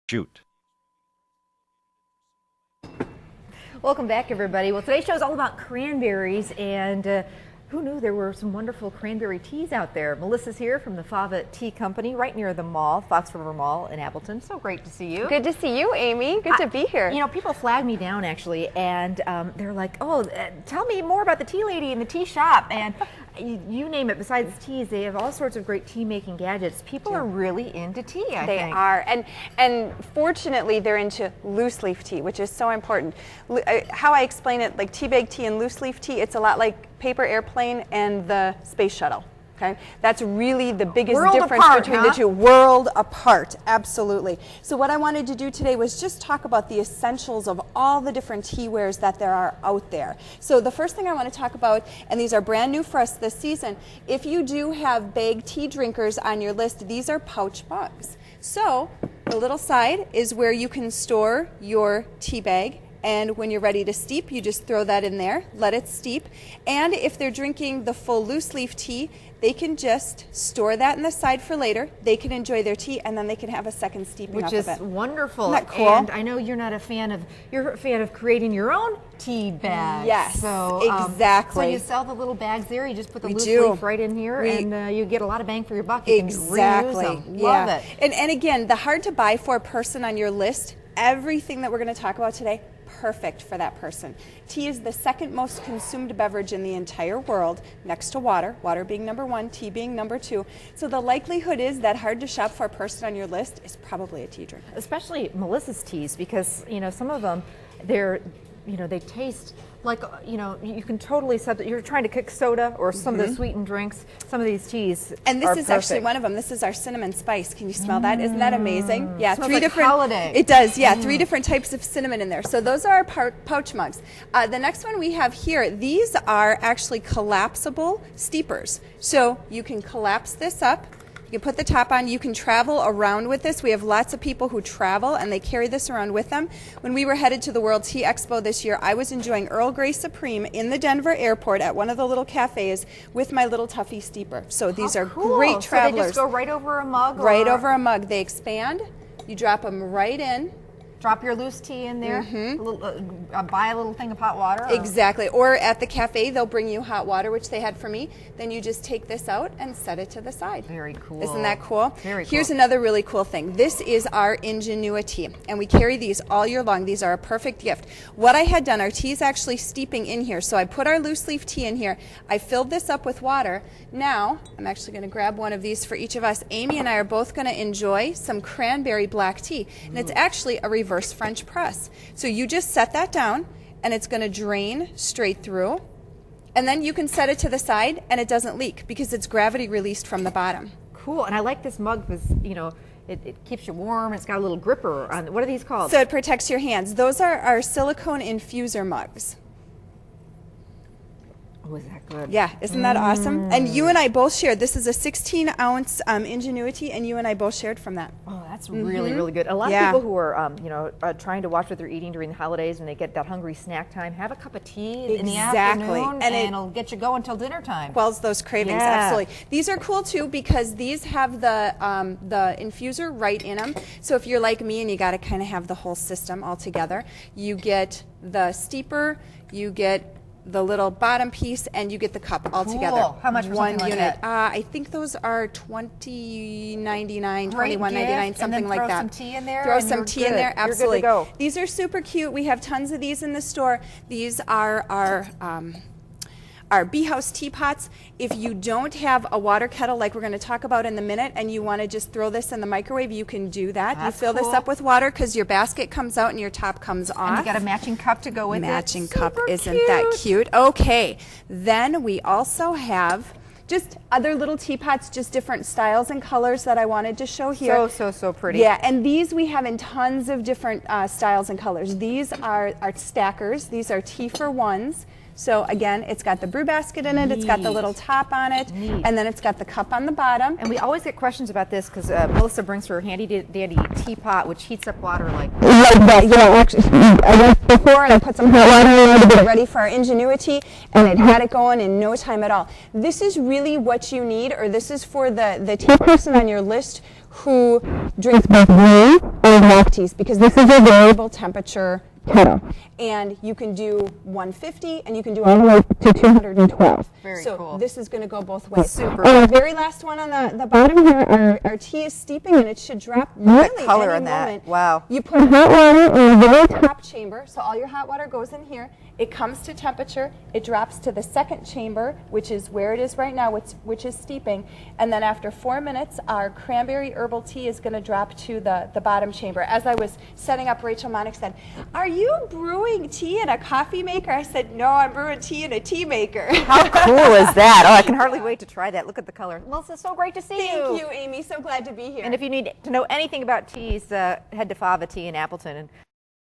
Shoot. Welcome back, everybody. Well, today's show is all about cranberries, and who knew there were some wonderful cranberry teas out there. Melissa's here from the Fava Tea Company, right near the mall, Fox River Mall in Appleton. So great to see you. Good to see you, Amy. Good to be here. You know, people flag me down, actually, and they're like, oh, tell me more about the tea lady in the tea shop. And you name it, besides teas, they have all sorts of great tea-making gadgets. People are really into tea, I think. They are, and fortunately, they're into loose leaf tea, which is so important. How I explain it, like tea bag tea and loose leaf tea, it's a lot like paper airplane and the space shuttle. Okay, that's really the biggest difference between the two. World apart, absolutely. So what I wanted to do today was just talk about the essentials of all the different tea wares that there are out there. So the first thing I want to talk about, and these are brand new for us this season, if you do have bag tea drinkers on your list, these are pouch mugs. So the little side is where you can store your tea bag. And when you're ready to steep, you just throw that in there, let it steep. And if they're drinking the full loose leaf tea, they can just store that in the side for later. They can enjoy their tea, and then they can have a second steeping off of it. Which is wonderful. Isn't that cool? And I know you're not a fan of, you're a fan of creating your own tea bags. Yes, so, exactly. So you sell the little bags there, you just put the loose leaf right in here, and you get a lot of bang for your buck. You can reuse them. Love it. And again, the hard to buy for person on your list, everything that we're going to talk about today, perfect for that person. Tea is the second most consumed beverage in the entire world, next to water, water being number one, tea being number two. So the likelihood is that hard to shop for a person on your list is probably a tea drinker. Especially Melissa's teas, because, you know, some of them, they're, you know, they taste like, you know, you can totally substitute. You're trying to cook soda or some of the sweetened drinks. Some of these teas and this are is perfect. actually one of them. This is our cinnamon spice. Can you smell that? Isn't that amazing? Yeah, smells three like different. Holiday. It does. Yeah, three different types of cinnamon in there. So those are our pouch mugs. The next one we have here. These are actually collapsible steepers. So you can collapse this up. You can put the top on. You can travel around with this. We have lots of people who travel and they carry this around with them. When we were headed to the World Tea Expo this year, I was enjoying Earl Grey Supreme in the Denver airport at one of the little cafes with my little Tuffy steeper. So these are great travelers. So they just go right over a mug? Right over a mug. They expand. You drop them right in. Drop your loose tea in there, buy a little thing of hot water. Exactly. Or at the cafe, they'll bring you hot water, which they had for me. Then you just take this out and set it to the side. Very cool. Isn't that cool? Very cool. Here's another really cool thing. This is our Ingenuity, and we carry these all year long. These are a perfect gift. What I had done, our tea is actually steeping in here, so I put our loose leaf tea in here. I filled this up with water. Now, I'm actually going to grab one of these for each of us. Amy and I are both going to enjoy some cranberry black tea, and it's actually a reverse French press. So you just set that down and it's going to drain straight through, and then you can set it to the side and it doesn't leak because it's gravity released from the bottom. Cool. And I like this mug because, you know, it keeps you warm. It's got a little gripper on it. What are these called? So it protects your hands. Those are our silicone infuser mugs. Oh, is that good? Yeah, isn't that awesome? And you and I both shared. This is a 16-ounce Ingenuity, and you and I both shared from that. Oh, that's really, really good. A lot of people who are, you know, trying to watch what they're eating during the holidays and they get that hungry snack time, have a cup of tea in the afternoon, and it'll get you going until dinner time. Quells those cravings, absolutely. These are cool too because these have the infuser right in them. So if you're like me and you got to kind of have the whole system all together, you get the steeper, you get the little bottom piece, and you get the cup all together. How much for one something unit? Like that? I think those are $20.99, $21.99, something and then like that. Throw some tea in there. Throw some tea in there, absolutely. You're good to go. These are super cute. We have tons of these in the store. These are our bee house teapots. If you don't have a water kettle like we're going to talk about in a minute and you want to just throw this in the microwave, you can do that. That's you fill this up with water because your basket comes out and your top comes off. And you got a matching cup to go with it. Matching cup, isn't that cute? Okay, then we also have just other little teapots, just different styles and colors that I wanted to show here. So pretty. Yeah, and these we have in tons of different styles and colors. These are our stackers. These are tea for ones. So again, it's got the brew basket in it, it's got the little top on it, and then it's got the cup on the bottom. And we always get questions about this because Melissa brings her handy dandy teapot, which heats up water like that. You know, actually, I went before and I put some hot water in there to get it ready for our Ingenuity, and it had it going in no time at all. This is really what you need, or this is for the tea person on your list who drinks both green or WLUK teas, because this is a variable temperature kettle. And you can do 150 and you can do all the way to 212. Very so cool. This is going to go both ways. Super. The very last one on the bottom here, our tea is steeping and it should drop really the color any on that. moment. Wow. You put hot water in the very top chamber, so all your hot water goes in here. It comes to temperature, it drops to the second chamber, which is where it is right now, which is steeping, and then after 4 minutes, our cranberry herbal tea is going to drop to the bottom chamber. As I was setting up, Rachel Monick said, "Are you brewing tea in a coffee maker?" I said, "No, I'm brewing tea in a tea maker." How cool is that? Oh, I can hardly wait to try that. Look at the color. Melissa, so great to see you. Thank you, Amy. So glad to be here. And if you need to know anything about teas, head to Fava Tea in Appleton and